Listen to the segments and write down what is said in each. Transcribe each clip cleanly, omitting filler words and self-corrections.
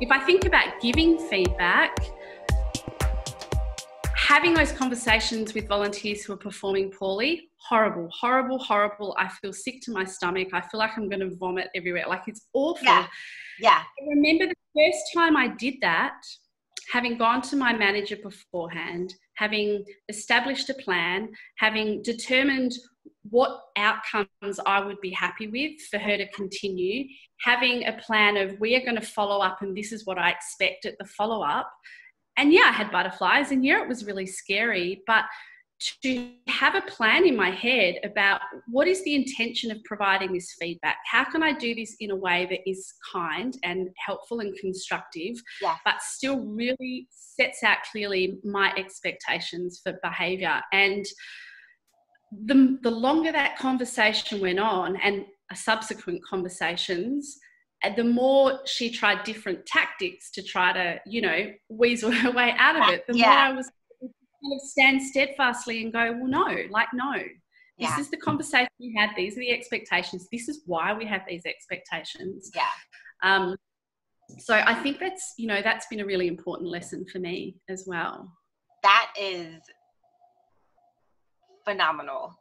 if I think about giving feedback, having those conversations with volunteers who are performing poorly, horrible, horrible, horrible. I feel sick to my stomach. I feel like I'm going to vomit everywhere. Like, it's awful. Yeah. I remember the first time I did that, having gone to my manager beforehand, having established a plan, having determined what outcomes I would be happy with for her to continue, having a plan of, we are going to follow up and this is what I expect at the follow-up. And yeah, I had butterflies, and yeah, it was really scary, but to have a plan in my head about what is the intention of providing this feedback? How can I do this in a way that is kind and helpful and constructive, but still really sets out clearly my expectations for behaviour? And the longer that conversation went on, and subsequent conversations, the more she tried different tactics to try to, you know, weasel her way out of it, the more I was kind of stand steadfastly and go, well, no, this is the conversation we had. These are the expectations. This is why we have these expectations. So I think that's, you know, that's been a really important lesson for me as well. That is phenomenal.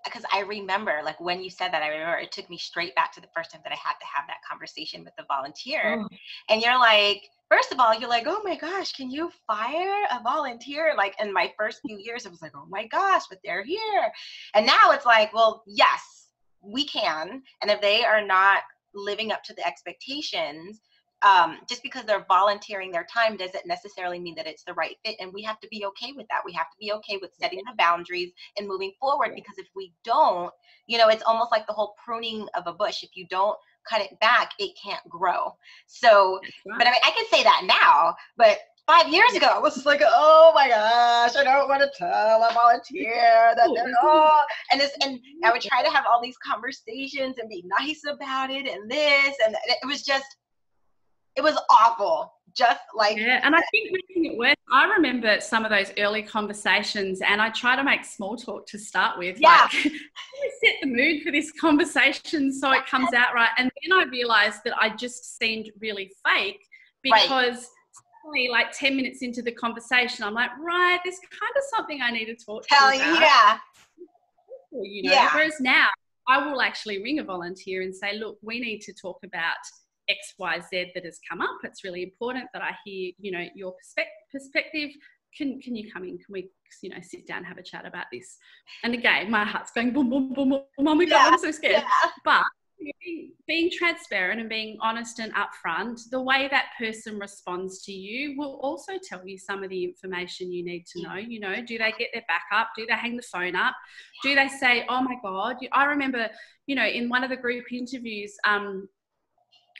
Because I remember, like, when you said that, I remember it took me straight back to the first time that I had to have that conversation with the volunteer. And you're like, first of all, you're like, oh my gosh, can you fire a volunteer? Like, in my first few years, I was like, oh my gosh, but they're here. And now it's like, well, yes, we can. And if they are not living up to the expectations, just because they're volunteering their time doesn't necessarily mean that it's the right fit. And we have to be okay with that. We have to be okay with setting the boundaries and moving forward, because if we don't, you know, it's almost like the whole pruning of a bush. If you don't cut it back, it can't grow. So, but I mean, I can say that now, but 5 years ago, I was just like, oh my gosh, I don't want to tell a volunteer that they're all, and I would try to have all these conversations and be nice about it and this, and it was awful. Just like, and I think making it worse, I remember some of those early conversations, and I try to make small talk to start with. Like, set the mood for this conversation so it comes out right. And then I realized that I just seemed really fake, because suddenly, like 10 minutes into the conversation, I'm like, right, there's kind of something I need to talk to you about. You know, whereas now I will actually ring a volunteer and say, look, we need to talk about X, Y, Z that has come up. It's really important that I hear, you know, your perspective. Can you come in? Can we, you know, sit down and have a chat about this? And again, my heart's going boom, boom, boom, boom. Oh my God, I'm so scared. But being transparent and being honest and upfront, the way that person responds to you will also tell you some of the information you need to know. You know, do they get their back up? Do they hang the phone up? Do they say, oh my God? I remember, you know, in one of the group interviews,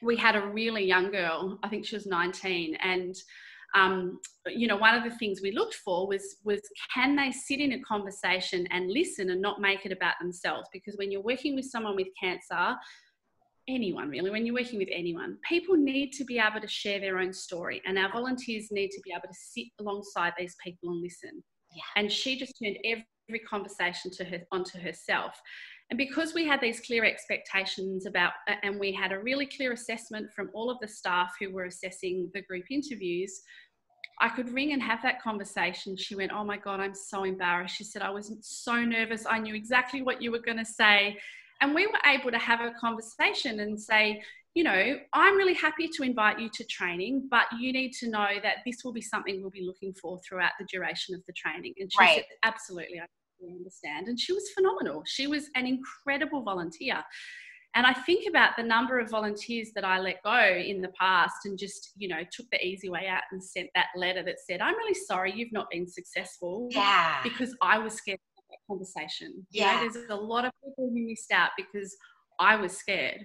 we had a really young girl, I think she was 19, and you know, one of the things we looked for was can they sit in a conversation and listen and not make it about themselves? Because when you're working with someone with cancer, anyone really, when you're working with anyone, people need to be able to share their own story, and our volunteers need to be able to sit alongside these people and listen. And she just turned every conversation onto herself. And because we had these clear expectations and we had a really clear assessment from all of the staff who were assessing the group interviews, I could ring and have that conversation. She went, oh my God, I'm so embarrassed. She said, I was so nervous. I knew exactly what you were going to say. And we were able to have a conversation and say, you know, I'm really happy to invite you to training, but you need to know that this will be something we'll be looking for throughout the duration of the training. And she said, absolutely, I understand. And she was phenomenal. She was an incredible volunteer. And I think about the number of volunteers that I let go in the past and just, you know, took the easy way out and sent that letter that said, I'm really sorry you've not been successful, because I was scared of that conversation. You know, there's a lot of people who missed out because I was scared.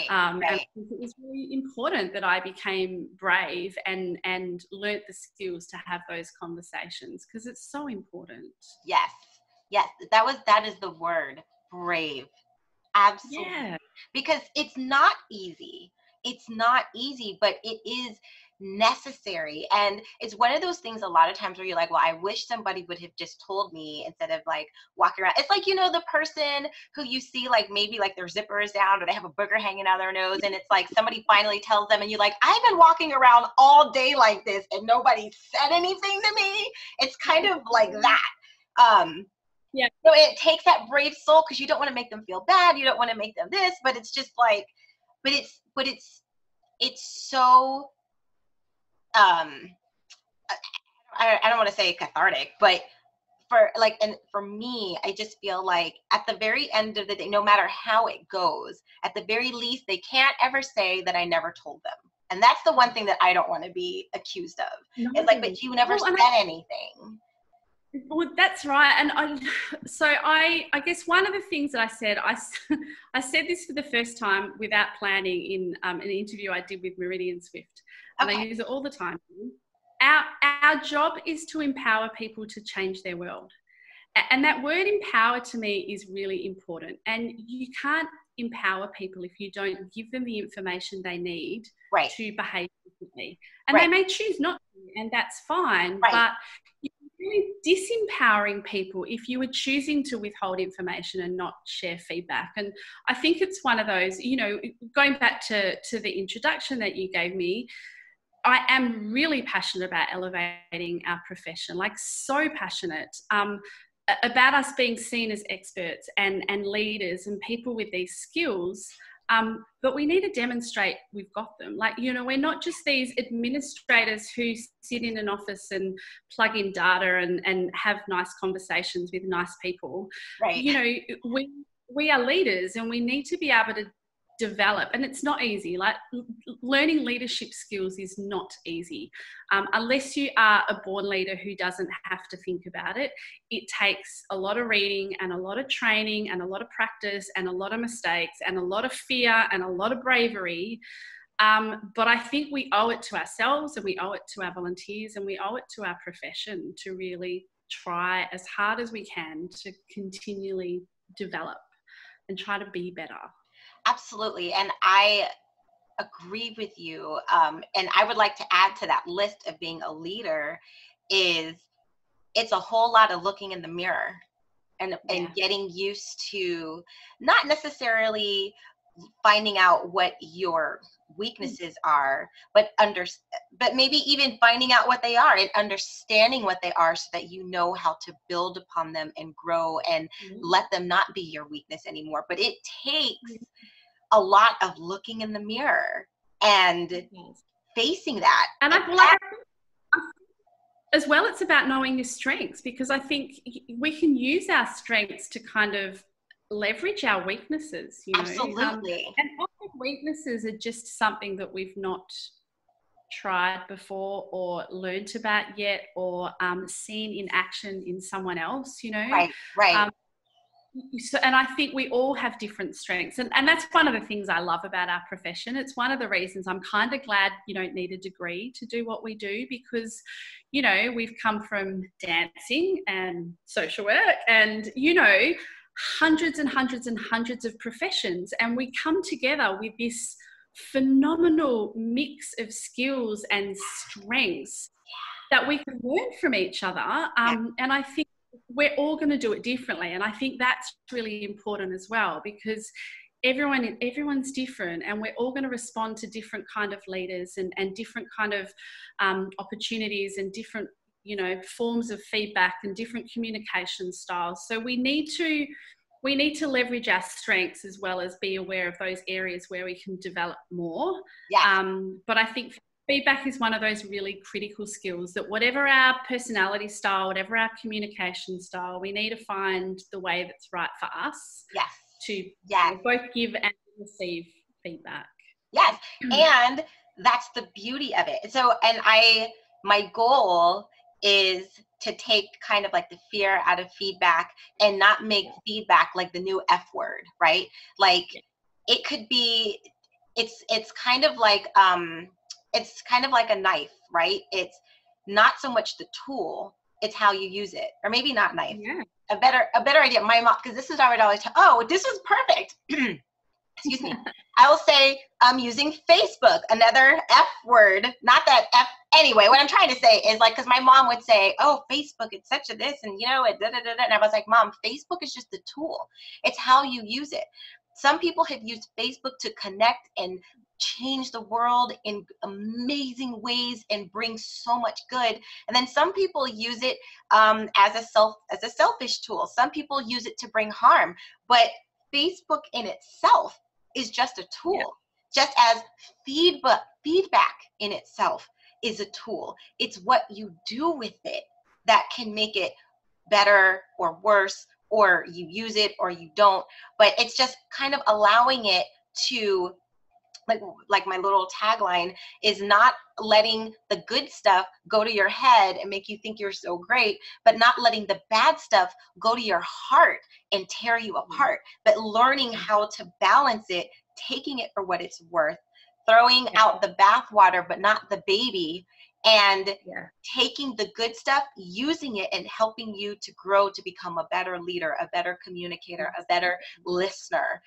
And it was really important that I became brave and learnt the skills to have those conversations, because it's so important. Yes, that is the word, brave. Absolutely. Because it's not easy. It's not easy, but it is, necessary. And it's one of those things a lot of times where you're like, well, I wish somebody would have just told me instead of like walking around. It's like, you know, the person who you see like maybe like their zipper is down or they have a booger hanging out of their nose, and it's like somebody finally tells them and you're like, I've been walking around all day like this and nobody said anything to me. It's kind of like that. Yeah. So it takes that brave soul, because you don't want to make them feel bad. You don't want to make them this, but it's just like, but it's so, I don't want to say cathartic, but for like, and for me, I just feel like at the very end of the day, no matter how it goes, at the very least, they can't ever say that I never told them. And that's the one thing that I don't want to be accused of. No. It's like, but you never said anything. Well, that's right. And I guess one of the things that I said this for the first time without planning in an interview I did with Meridian Swift. And I use it all the time. Our job is to empower people to change their world. And that word empower to me is really important. And you can't empower people if you don't give them the information they need to behave differently. And they may choose not to, and that's fine. But you're really disempowering people if you are choosing to withhold information and not share feedback. And I think it's one of those, you know, going back to the introduction that you gave me, I am really passionate about elevating our profession, like so passionate about us being seen as experts and leaders and people with these skills. But we need to demonstrate we've got them. Like, you know, we're not just these administrators who sit in an office and plug in data and have nice conversations with nice people. Right. You know, we are leaders, and we need to be able to develop, and it's not easy. Like, learning leadership skills is not easy unless you are a born leader who doesn't have to think about it. It takes a lot of reading and a lot of training and a lot of practice and a lot of mistakes and a lot of fear and a lot of bravery, but I think we owe it to ourselves, and we owe it to our volunteers, and we owe it to our profession to really try as hard as we can to continually develop and try to be better. Absolutely. And I agree with you. And I would like to add to that list of being a leader is it's a whole lot of looking in the mirror and getting used to not necessarily finding out what your weaknesses are, but maybe even finding out what they are and understanding what they are so that you know how to build upon them and grow and let them not be your weakness anymore. But it takes a lot of looking in the mirror and facing that. And as well, it's about knowing your strengths, because I think we can use our strengths to kind of leverage our weaknesses, you know. Absolutely. And often weaknesses are just something that we've not tried before or learned about yet or seen in action in someone else, you know. Right. So, and I think we all have different strengths, and that's one of the things I love about our profession. It's one of the reasons I'm kind of glad you don't need a degree to do what we do, because, you know, we've come from dancing and social work and, you know, hundreds and hundreds and hundreds of professions, and we come together with this phenomenal mix of skills and strengths that we can learn from each other. And I think we're all going to do it differently, and I think that's really important as well, because everyone's different, and we're all going to respond to different kind of leaders and different kind of opportunities and different, you know, forms of feedback and different communication styles. So we need to leverage our strengths as well as be aware of those areas where we can develop more. But I think feedback is one of those really critical skills that whatever our personality style, whatever our communication style, we need to find the way that's right for us to both give and receive feedback. Yes. And that's the beauty of it. So, and my goal is to take kind of like the fear out of feedback and not make feedback like the new F word, right? Like it could be, it's kind of like a knife, right? It's not so much the tool, it's how you use it. Or maybe not knife. A better idea. My mom, because this is how I would always tell, oh, this was perfect. excuse me, I will say I'm using Facebook, another F word, not that F. Anyway, what I'm trying to say is like, because my mom would say, oh, Facebook, it's such a this, and you know, it da da da da. And I was like, Mom, Facebook is just a tool. It's how you use it. Some people have used Facebook to connect and change the world in amazing ways and bring so much good. And then some people use it as a selfish tool. Some people use it to bring harm. But Facebook in itself is just a tool, just as feedback in itself is a tool. It's what you do with it that can make it better or worse, or you use it or you don't. But it's just kind of allowing it to, like my little tagline is, not letting the good stuff go to your head and make you think you're so great, but not letting the bad stuff go to your heart and tear you apart, but learning how to balance it, taking it for what it's worth, throwing out the bathwater, but not the baby, and taking the good stuff, using it and helping you to grow, to become a better leader, a better communicator, a better listener.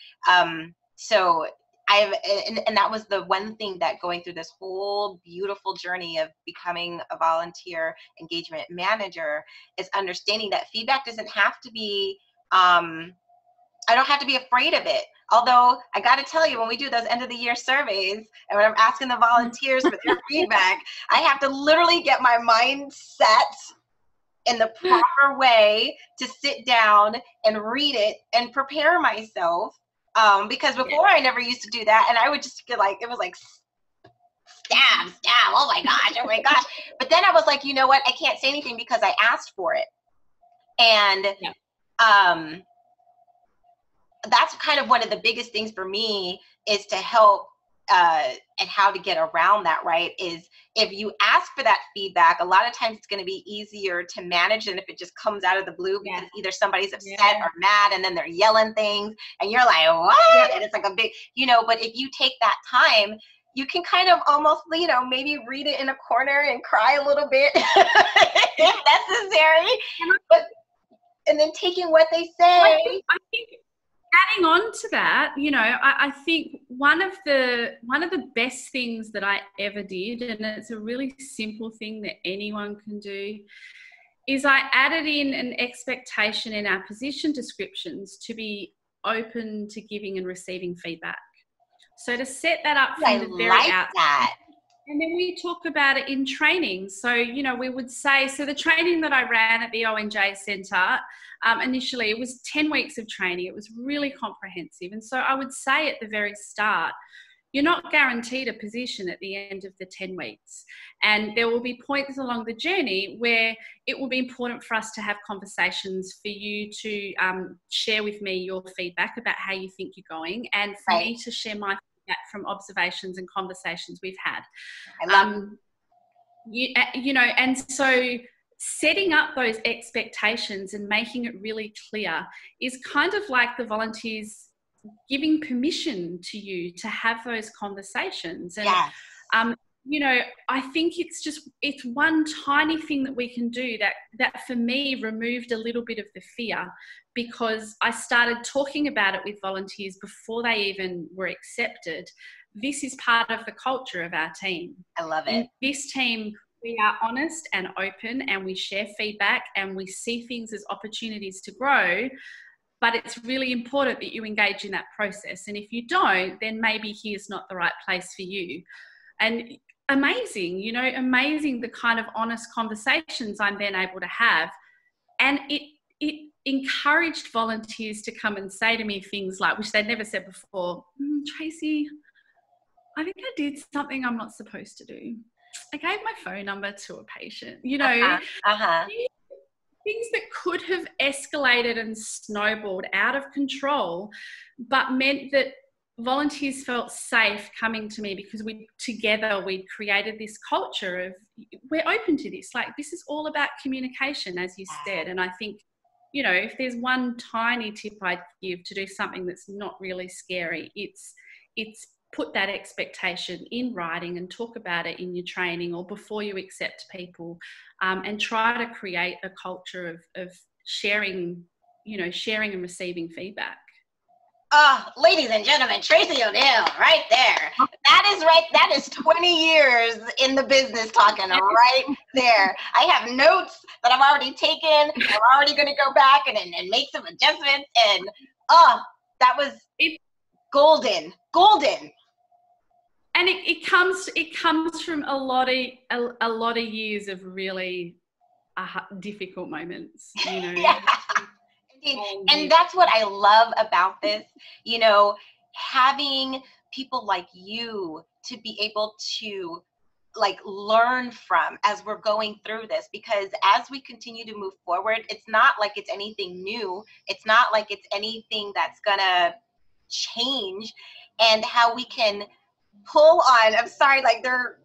So and that was the one thing that going through this whole beautiful journey of becoming a volunteer engagement manager is understanding that feedback doesn't have to be, I don't have to be afraid of it. Although I got to tell you, when we do those end of the year surveys and when I'm asking the volunteers for their feedback, I have to literally get my mind set in the proper way to sit down and read it and prepare myself. Because before I never used to do that, and I would just feel like it was like stab, oh my gosh. But then I was like, you know what? I can't say anything because I asked for it. And that's kind of one of the biggest things for me is to help and how to get around that, right? Is if you ask for that feedback, a lot of times it's going to be easier to manage than if it just comes out of the blue, because either somebody's upset or mad and then they're yelling things and you're like, what? And it's like a big, you know, but if you take that time, you can kind of almost, you know, maybe read it in a corner and cry a little bit if necessary. And then taking what they say. I think adding on to that, you know, I think one of the best things that I ever did, and it's a really simple thing that anyone can do, is I added in an expectation in our position descriptions to be open to giving and receiving feedback. So to set that up from the very outset. And then we talk about it in training. So, you know, we would say, so the training that I ran at the ONJ Centre, initially it was 10 weeks of training. It was really comprehensive. And so I would say at the very start, you're not guaranteed a position at the end of the 10 weeks. And there will be points along the journey where it will be important for us to have conversations, for you to share with me your feedback about how you think you're going, and for me to share my from observations and conversations we've had. I love you know, and so setting up those expectations and making it really clear is kind of like the volunteers giving permission to you to have those conversations. And you know, I think it's one tiny thing that we can do that for me removed a little bit of the fear, because I started talking about it with volunteers before they even were accepted. This is part of the culture of our team. I love it. In this team, we are honest and open, and we share feedback, and we see things as opportunities to grow. But it's really important that you engage in that process. And if you don't, then maybe here's not the right place for you. And amazing, you know, amazing the kind of honest conversations I'm then able to have. And it encouraged volunteers to come and say to me things like, which they'd never said before, Tracey, I think I did something I'm not supposed to do. I gave my phone number to a patient, you know, things that could have escalated and snowballed out of control, but meant that volunteers felt safe coming to me because we'd created this culture of, we're open to this. Like, this is all about communication, as you said. And I think, you know, if there's one tiny tip I'd give to do something that's not really scary, it's put that expectation in writing and talk about it in your training or before you accept people, and try to create a culture of sharing, you know, sharing and receiving feedback. Ladies and gentlemen, Tracey O'Neill, right there. That is 20 years in the business talking right there. I have notes that I've already taken. I'm already going to go back and make some adjustments. And that was golden. And it comes from a lot of years of really difficult moments, you know. Yeah. And that's what I love about this, you know, having people like you to be able to like learn from as we're going through this, because as we continue to move forward, it's not like it's anything new. It's not like it's anything that's gonna change, and how we can pull on, I'm sorry, like they're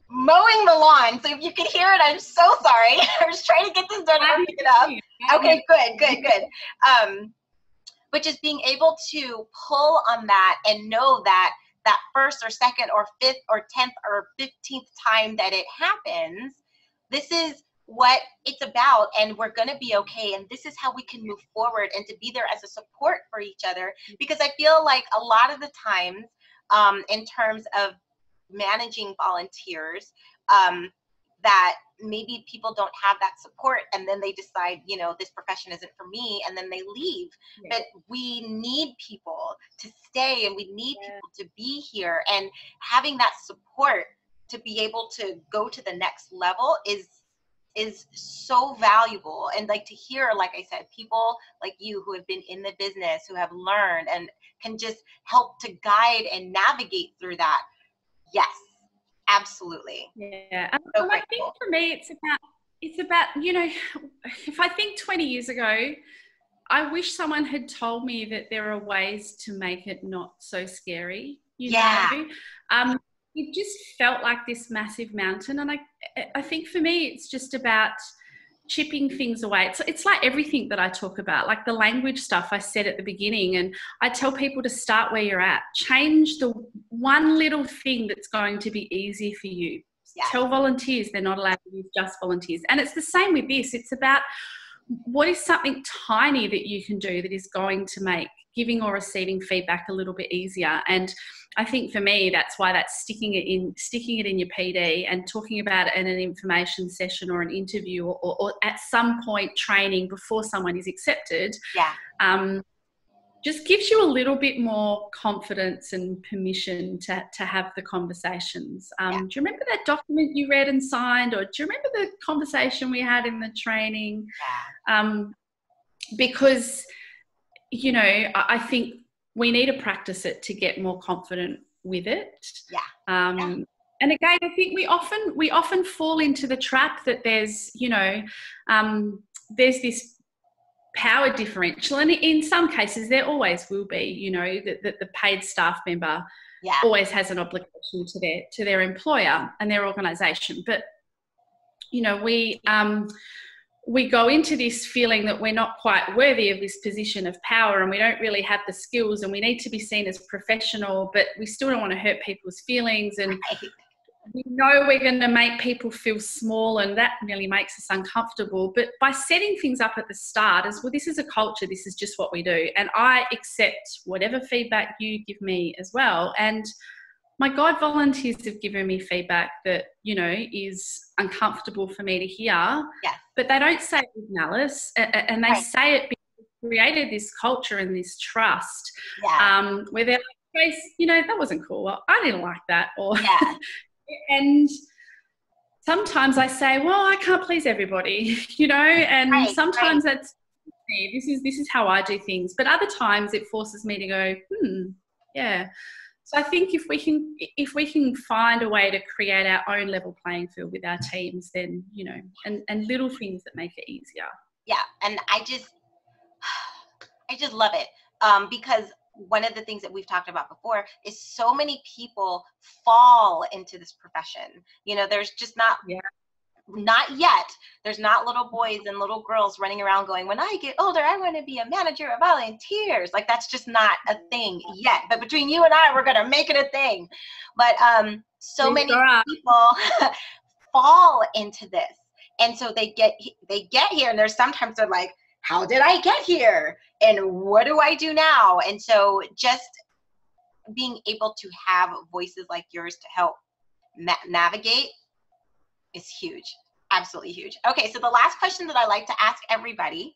mowing the lawn. So if you can hear it, I'm so sorry. I was trying to get this done and pick it up. Okay, good. But just being able to pull on that and know that that first or second or fifth or 10th or 15th time that it happens, this is what it's about, and we're going to be okay. And this is how we can move forward and to be there as a support for each other. Because I feel like a lot of the times in terms of managing volunteers, that maybe people don't have that support, and then they decide, you know, this profession isn't for me, and then they leave. Yeah. But we need people to stay, and we need people to be here, and having that support to be able to go to the next level is so valuable. And like to hear, like I said, people like you who have been in the business, who have learned and can just help to guide and navigate through that. Yes, absolutely. Yeah, and I think for me, it's about, you know, if I think 20 years ago, I wish someone had told me that there are ways to make it not so scary. You know? It just felt like this massive mountain, and I think for me, it's just about chipping things away. It's like everything that I talk about, like the language stuff I said at the beginning, and I tell people to start where you're at. Change the one little thing that's going to be easy for you. Yeah. Tell volunteers they're not allowed to use just volunteers. And it's the same with this. It's about what is something tiny that you can do that is going to make giving or receiving feedback a little bit easier. And I think for me, that's why that's sticking it in your PD and talking about it in an information session or an interview or at some point training before someone is accepted. Yeah. Just gives you a little bit more confidence and permission to have the conversations. Do you remember that document you read and signed, or do you remember the conversation we had in the training? Yeah. Because, you know, I think we need to practice it to get more confident with it. Yeah. And again, I think we often fall into the trap that there's, you know, there's this power differential, and in some cases there always will be, you know, that the paid staff member always has an obligation to their employer and their organisation. But, you know, we go into this feeling that we're not quite worthy of this position of power, and we don't really have the skills, and we need to be seen as professional, but we still don't want to hurt people's feelings, and we know we're going to make people feel small, and that really makes us uncomfortable. But by setting things up at the start as, well, this is a culture, this is just what we do, and I accept whatever feedback you give me as well. And my God, volunteers have given me feedback that, you know, is uncomfortable for me to hear, but they don't say it with malice, and they say it because we created this culture and this trust, where they're like, Grace, you know, that wasn't cool. Well, I didn't like that. Or and sometimes I say, well, I can't please everybody, you know, and sometimes that's me. This is how I do things. But other times it forces me to go, So I think if we can find a way to create our own level playing field with our teams, then, you know, and little things that make it easier. Yeah, and I just love it, because one of the things that we've talked about before is so many people fall into this profession. You know, there's just not yet. There's not little boys and little girls running around going, when I get older, I want to be a manager of volunteers. Like, that's just not a thing yet. But between you and I, we're going to make it a thing. But so many people fall into this. And so they get here, and there's sometimes they're like, how did I get here? and what do I do now? And so just being able to have voices like yours to help navigate is huge. Absolutely huge. Okay, so the last question that I like to ask everybody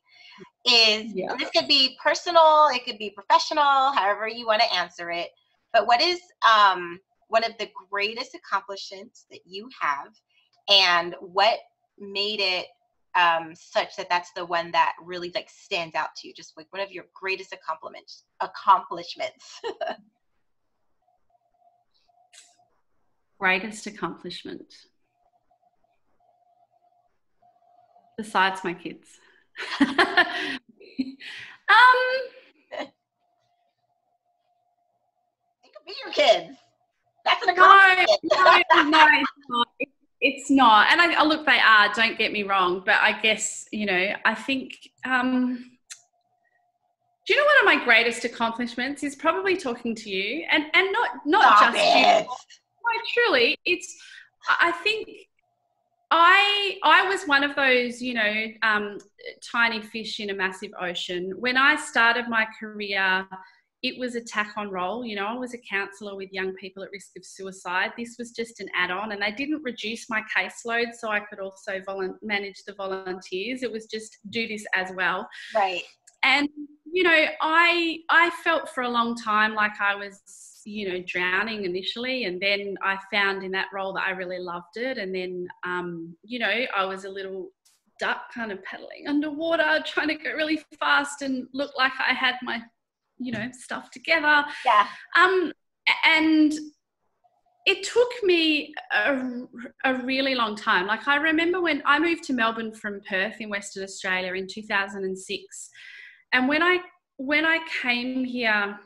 is, and this could be personal, it could be professional, however you want to answer it, but what is one of the greatest accomplishments that you have, and what made it such that that's the one that really like stands out to you, just like one of your greatest accomplishments? Greatest accomplishment besides my kids. It could be your kids. That's an accomplishment. No, it's not. And I look, they are, don't get me wrong, but I guess, you know, I think, do you know, one of my greatest accomplishments is probably talking to you, and not Stop just it. you. No, truly, it's, I think I was one of those, you know, tiny fish in a massive ocean. When I started my career, it was a tack-on role. You know, I was a counsellor with young people at risk of suicide. This was just an add-on, and they didn't reduce my caseload so I could also manage the volunteers. It was just do this as well. Right. And, you know, I felt for a long time like I was, you know, drowning initially, and then I found in that role that I really loved it. And then, you know, I was a little duck kind of paddling underwater, trying to go really fast and look like I had my, you know, stuff together. Yeah. And it took me a really long time. Like, I remember when I moved to Melbourne from Perth in Western Australia in 2006. And when I came here,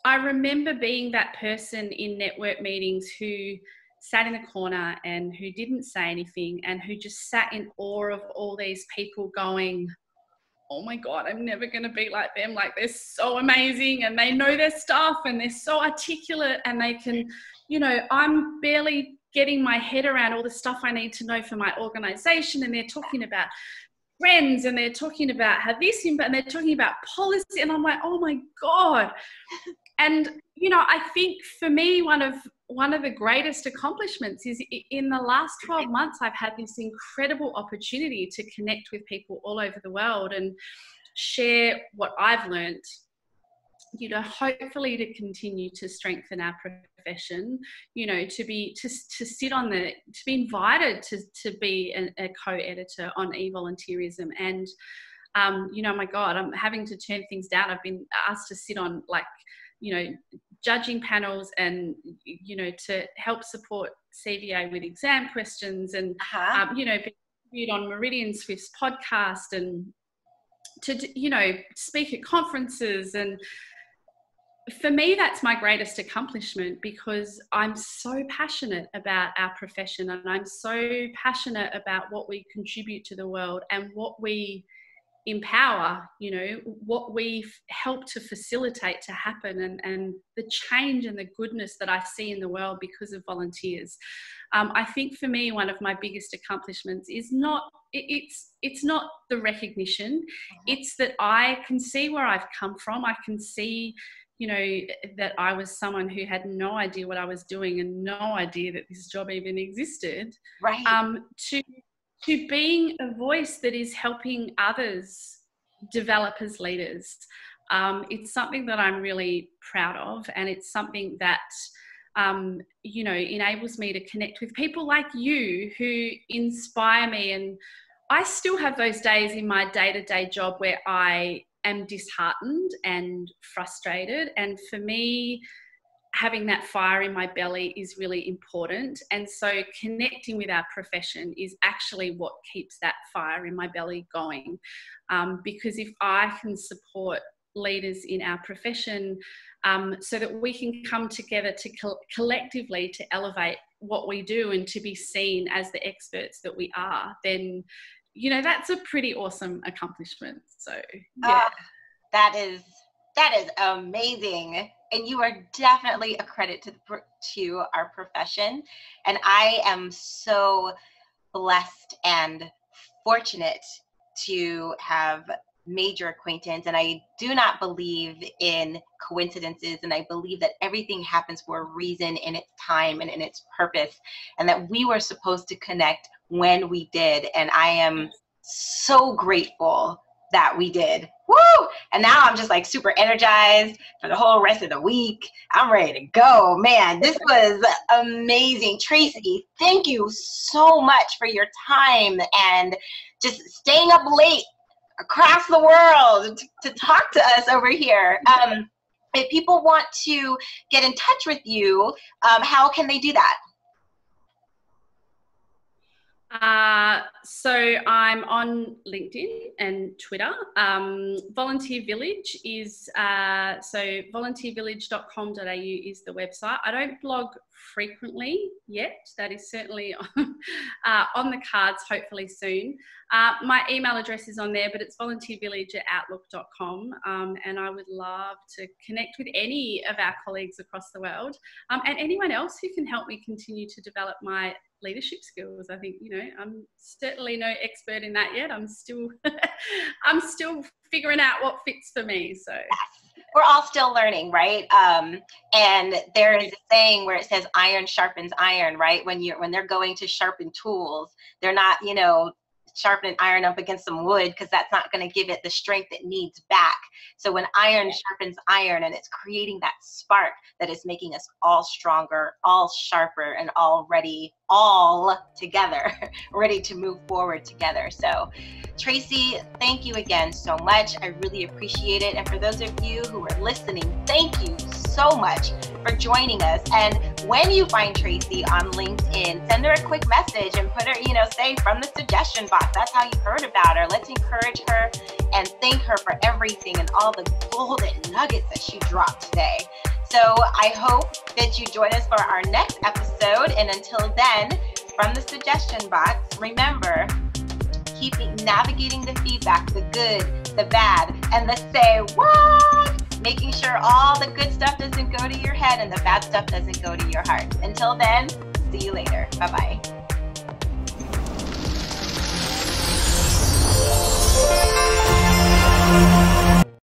I remember being that person in network meetings who sat in the corner and who didn't say anything, and who just sat in awe of all these people going, oh my God, I'm never going to be like them. Like, they're so amazing, and they know their stuff, and they're so articulate, and they can, you know, I'm barely getting my head around all the stuff I need to know for my organization. And they're talking about trends, and they're talking about how this impact, and they're talking about policy. And I'm like, oh my God. And, you know, I think for me, one of the greatest accomplishments is in the last 12 months, I've had this incredible opportunity to connect with people all over the world and share what I've learned, you know, hopefully to continue to strengthen our profession, you know, to be invited to be a co-editor on e-volunteerism. And, you know, my God, I'm having to turn things down. I've been asked to sit on, like, you know, judging panels, and, you know, to help support CVA with exam questions, and, you know, be interviewed on Meridian Swift's podcast, and to, you know, speak at conferences. And for me, that's my greatest accomplishment, because I'm so passionate about our profession, and I'm so passionate about what we contribute to the world and what we empower, you know, what we help to facilitate to happen, and the change and the goodness that I see in the world because of volunteers. I think for me, one of my biggest accomplishments is it's not the recognition. It's that I can see where I've come from. I can see, you know, that I was someone who had no idea what I was doing, and no idea that this job even existed. Right. To being a voice that is helping others develop as leaders. It's something that I'm really proud of, and it's something that, you know, enables me to connect with people like you who inspire me. And I still have those days in my day-to-day job where I am disheartened and frustrated. And for me, having that fire in my belly is really important. And so connecting with our profession is actually what keeps that fire in my belly going. Because if I can support leaders in our profession, so that we can come together to collectively to elevate what we do and to be seen as the experts that we are, then, you know, that's a pretty awesome accomplishment. So, yeah. That is amazing. And you are definitely a credit to our profession. And I am so blessed and fortunate to have major acquaintance, and I do not believe in coincidences, and I believe that everything happens for a reason in its time and in its purpose, and that we were supposed to connect when we did, and I am so grateful that we did. Woo! And now I'm just like super energized for the whole rest of the week. I'm ready to go. Man, this was amazing. Tracey, thank you so much for your time and just staying up late across the world to talk to us over here. If people want to get in touch with you, how can they do that? So I'm on LinkedIn and Twitter. Volunteer Village is, so volunteervillage.com.au is the website. I don't blog frequently yet. That is certainly on the cards, hopefully soon. My email address is on there, but it's volunteervillage@outlook.com. And I would love to connect with any of our colleagues across the world, and anyone else who can help me continue to develop my leadership skills. I think, you know, I'm certainly no expert in that yet. I'm still I'm still figuring out what fits for me. So yes. We're all still learning, right? And there is a saying where it says iron sharpens iron, right? When they're going to sharpen tools, they're not, you know, sharpening iron up against some wood, because that's not going to give it the strength it needs back. So when iron sharpens iron, and it's creating that spark that is making us all stronger, all sharper, and all together, ready to move forward together. So Tracey, thank you again so much. I really appreciate it. And for those of you who are listening, thank you so much for joining us. And when you find Tracey on LinkedIn, send her a quick message and put her, you know, say from the suggestion box, that's how you heard about her. Let's encourage her and thank her for everything and all the golden nuggets that she dropped today. So I hope that you join us for our next episode. And until then, from the suggestion box, remember, keep navigating the feedback, the good, the bad, and the say what, making sure all the good stuff doesn't go to your head and the bad stuff doesn't go to your heart. Until then, see you later. Bye-bye.